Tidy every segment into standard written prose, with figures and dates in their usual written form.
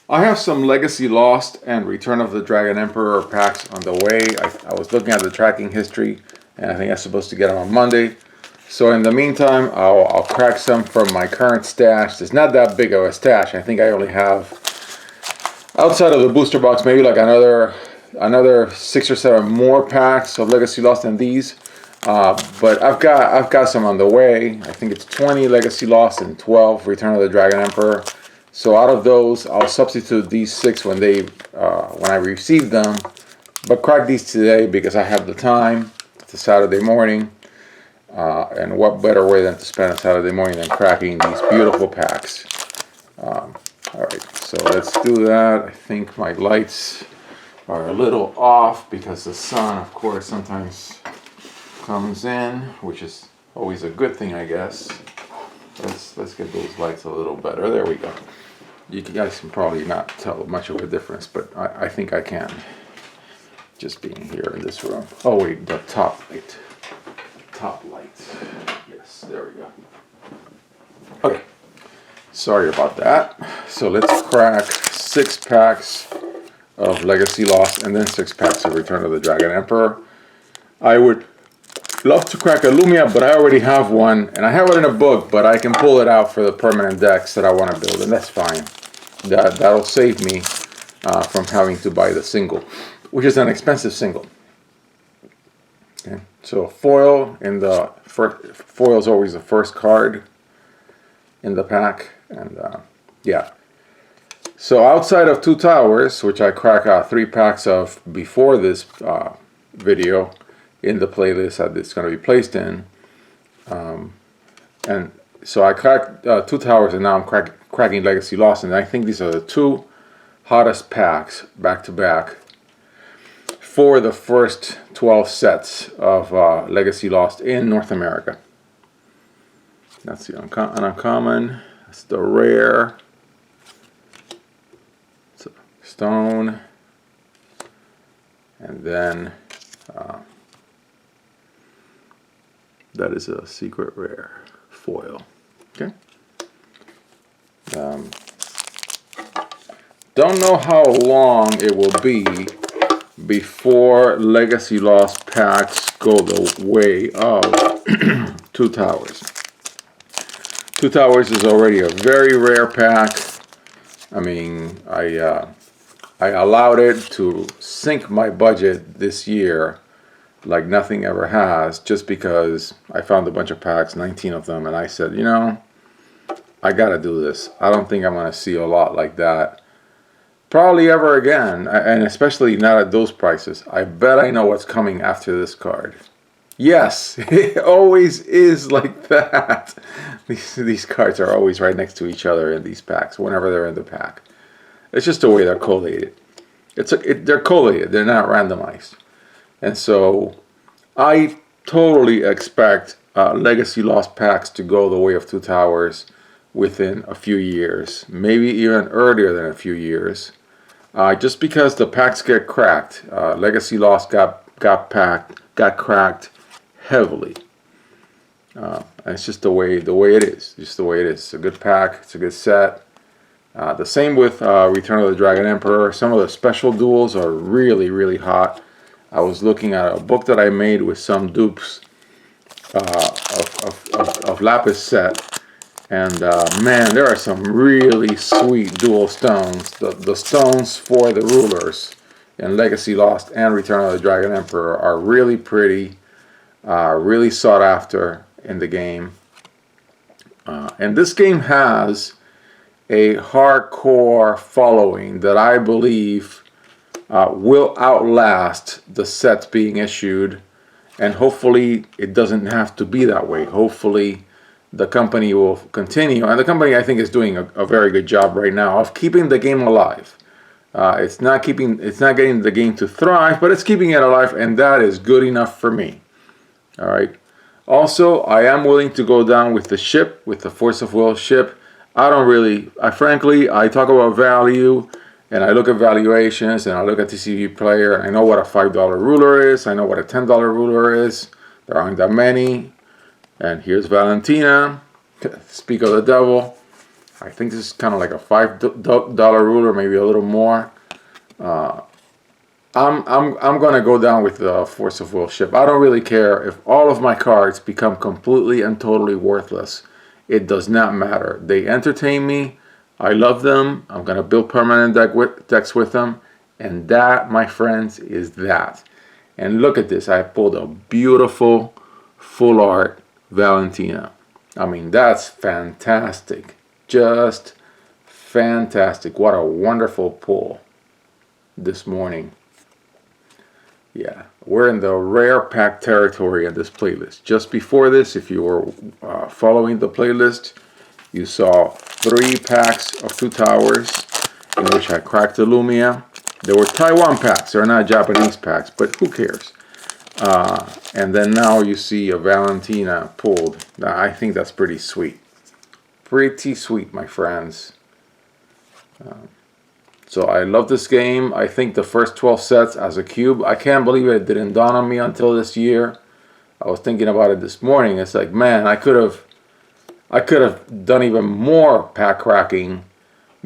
I have some Legacy Lost and Return of the Dragon Emperor packs on the way. I was looking at the tracking history, and I think I'm supposed to get them on Monday. So in the meantime, I'll crack some from my current stash. It's not that big of a stash. I think I only have, outside of the booster box, maybe like another 6 or 7 more packs of Legacy Lost than these. But I've got some on the way. I think it's 20 Legacy Lost and 12 Return of the Dragon Emperor. So out of those, I'll substitute these 6 when I receive them. But crack these today because I have the time. It's a Saturday morning. And what better way than to spend a Saturday morning than cracking these beautiful packs. Alright, so let's do that. I think my lights are a little off because the sun, of course, sometimes comes in, which is always a good thing, I guess. Let's get those lights a little better. There we go. You guys can probably not tell much of a difference, but I think I can. Just being here in this room. Oh wait, the top light. Top light. Yes, there we go. Okay. Sorry about that. So let's crack 6 packs of Legacy Lost and then 6 packs of Return of the Dragon Emperor. I would love to crack a Lumia, but I already have one, and I have it in a book, but I can pull it out for the permanent decks that I want to build, and that's fine. That'll save me from having to buy the single, which is an expensive single. Okay, so foil in the foil is always the first card in the pack, and yeah. So outside of 2 towers, which I crack 3 packs of before this video, in the playlist that it's going to be placed in, and so I cracked 2 towers, and now I'm cracking Legacy Lost, and I think these are the 2 hottest packs back to back for the first 12 sets of Legacy Lost in North America. That's the uncommon. That's the rare. It's a stone, and then that is a secret rare foil. Okay. Don't know how long it will be before Legacy Lost packs go the way of 2 towers. 2 towers is already a very rare pack. I mean, I allowed it to sink my budget this year like nothing ever has, just because I found a bunch of packs, 19 of them, and I said, you know, I gotta do this. I don't think I'm gonna see a lot like that probably ever again, and especially not at those prices. I bet I know what's coming after this card. Yes, it always is like that. These cards are always right next to each other in these packs whenever they're in the pack. It's just the way they're collated. They're collated, they're not randomized. And so I totally expect Legacy Lost packs to go the way of 2 towers within a few years, maybe even earlier than a few years, just because the packs get cracked. Legacy Lost got cracked heavily. And it's just the way it is. Just the way it is. It's a good pack. It's a good set. The same with Return of the Dragon Emperor. Some of the special duels are really, really hot. I was looking at a book that I made with some dupes of Lapis set, and man, there are some really sweet dual stones. The stones for the rulers in Legacy Lost and Return of the Dragon Emperor are really pretty, really sought after in the game. And this game has a hardcore following that I believe will outlast the sets being issued, and hopefully it doesn't have to be that way. Hopefully the company will continue, and the company I think is doing a very good job right now of keeping the game alive. It's not getting the game to thrive, but it's keeping it alive, and that is good enough for me. All right. Also, I am willing to go down with the ship, with the Force of Will ship. Frankly, I talk about value, and I look at valuations, and I look at TCG Player. I know what a $5 ruler is. I know what a $10 ruler is. There aren't that many. And here's Valentina. Speak of the devil. I think this is kind of like a $5 ruler, maybe a little more. I'm gonna go down with the Force of Will ship. I don't really care if all of my cards become completely and totally worthless. It does not matter. They entertain me. I love them. I'm gonna build permanent decks with them, and that, my friends, is that. And look at this. I pulled a beautiful full art Valentina. I mean, that's fantastic. Just fantastic. What a wonderful pull this morning. Yeah, we're in the rare pack territory in this playlist. Just before this, if you were following the playlist, you saw 3 packs of 2 towers in which I cracked the Lumia. They were Taiwan packs. They're not Japanese packs, but who cares? And then now you see a Valentina pulled. I think that's pretty sweet. Pretty sweet, my friends. So I love this game. I think the first 12 sets as a cube, I can't believe it didn't dawn on me until this year. I was thinking about it this morning. It's like, man, I could have done even more pack cracking,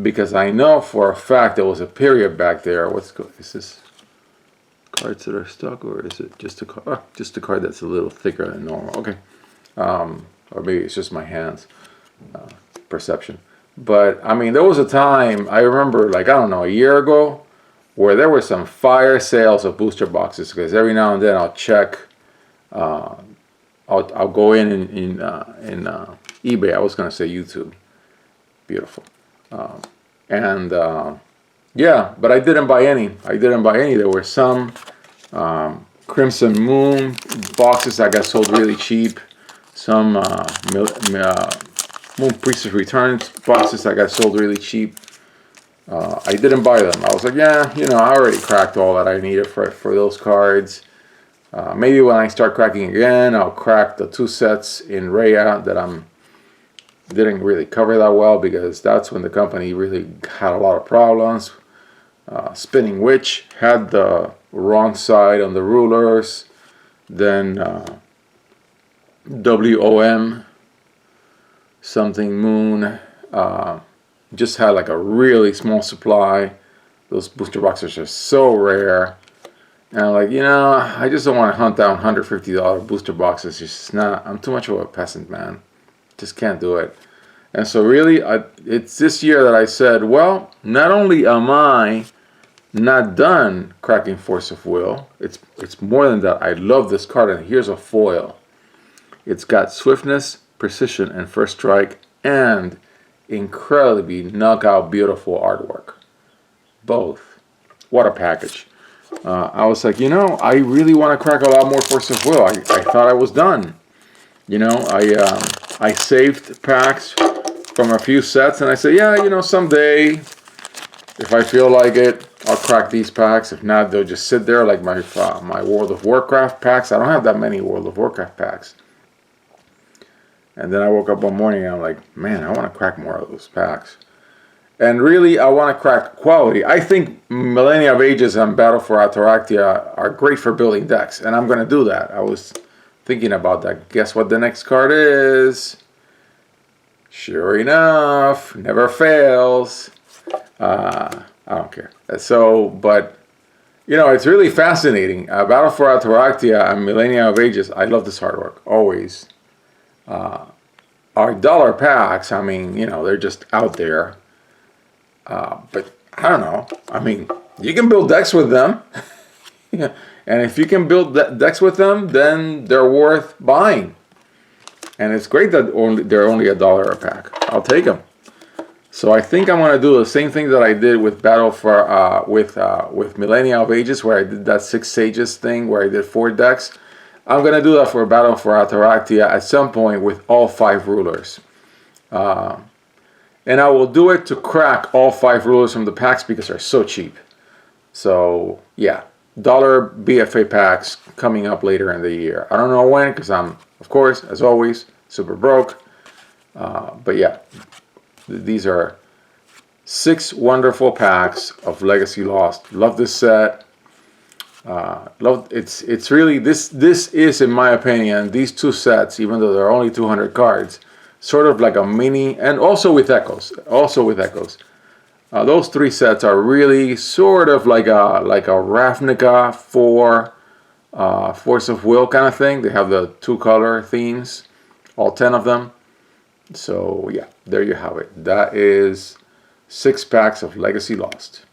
because I know for a fact there was a period back there. Is this cards that are stuck, or is it just a card? Just a card that's a little thicker than normal. Okay, or maybe it's just my hands perception. But I mean, there was a time, I remember, like, I don't know, a year ago, where there were some fire sales of booster boxes, because every now and then I'll check, I'll go in eBay. I was going to say YouTube. Beautiful. Yeah, but I didn't buy any. There were some Crimson Moon boxes that got sold really cheap. Some Moon Priestess Returns boxes that got sold really cheap. I didn't buy them. I was like, yeah, you know, I already cracked all that I needed for those cards. Maybe when I start cracking again, I'll crack the 2 sets in Rhea that didn't really cover that well, because that's when the company really had a lot of problems. Spinning Witch had the wrong side on the rulers. Then WOM something Moon just had like a really small supply. Those booster boxes are so rare, and I'm like, you know, I just don't want to hunt down $150 booster boxes. It's just not. I'm too much of a peasant, man. Just can't do it. And so really, it's this year that I said, well, not only am I not done cracking Force of Will, it's more than that. I love this card, and here's a foil. It's got swiftness, precision, and first strike, and incredibly knockout beautiful artwork. Both. What a package. I was like, you know, I really want to crack a lot more Force of Will. I thought I was done. You know, I saved packs from a few sets, and I said, yeah, you know, someday, if I feel like it, I'll crack these packs. If not, they'll just sit there like my World of Warcraft packs. I don't have that many World of Warcraft packs. And then I woke up one morning and I'm like, man, I want to crack more of those packs. And really, I want to crack quality. I think Millennia of Ages and Battle for Ataraxia are great for building decks, and I'm going to do that. I was thinking about that. Guess what the next card is? Sure enough, never fails. I don't care. So, but, you know, it's really fascinating. Battle for Ataraxia and Millennia of Ages, I love this artwork, always. Our dollar packs, I mean, you know, they're just out there. But I don't know. I mean, you can build decks with them. Yeah. And if you can build decks with them, then they're worth buying. And it's great that they're only $1 a pack. I'll take them. So I think I'm going to do the same thing that I did with Battle for with Millennia of Ages, where I did that 6 Sages thing, where I did 4 decks. I'm going to do that for Battle for Ataraxia at some point with all 5 rulers. And I will do it to crack all 5 rulers from the packs because they're so cheap. So, yeah. $1 BFA packs coming up later in the year. I don't know when, because I'm, of course, as always, super broke. But yeah, these are 6 wonderful packs of Legacy Lost. Love this set. It's really, this is, in my opinion, these 2 sets, even though they're only 200 cards, sort of like a mini, and also with echoes. Those 3 sets are really sort of like a Ravnica 4 Force of Will kind of thing. They have the 2 color themes, all 10 of them. So yeah, there you have it. That is 6 packs of Legacy Lost.